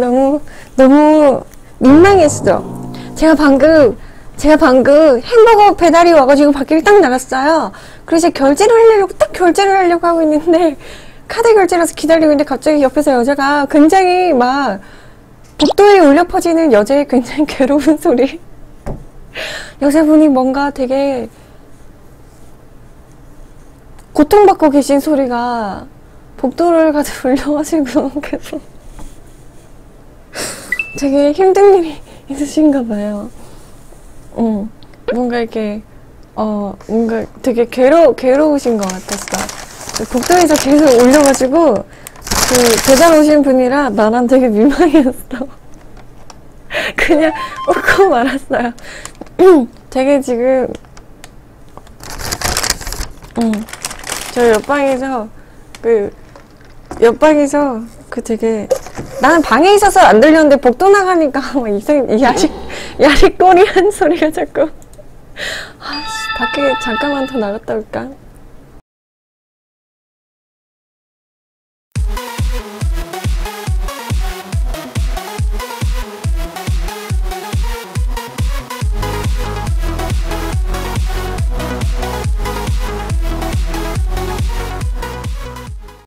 너무 민망했어. 제가 방금 햄버거 배달이 와가지고 밖에 딱 나갔어요. 그래서 결제를 하려고 하고 있는데, 카드 결제라서 기다리고 있는데 갑자기 옆에서 여자가 굉장히 막 복도에 울려 퍼지는 여자의 굉장히 괴로운 소리. 여자분이 뭔가 되게 고통받고 계신 소리가 복도를 가득 울려가지고 계속 되게 힘든 일이 있으신가 봐요. 뭔가 이렇게 뭔가 되게 괴로우신 것 같았어. 복도에서 계속 울려가지고 그 배달 오신 분이라 나랑 되게 민망했어. 그냥 웃고 말았어요. 되게 지금 저 옆방에서 되게 나는 방에 있어서 안 들렸는데 복도 나가니까 막 야식거리 한 소리가 자꾸. 아씨, 밖에 잠깐만 더 나갔다 올까?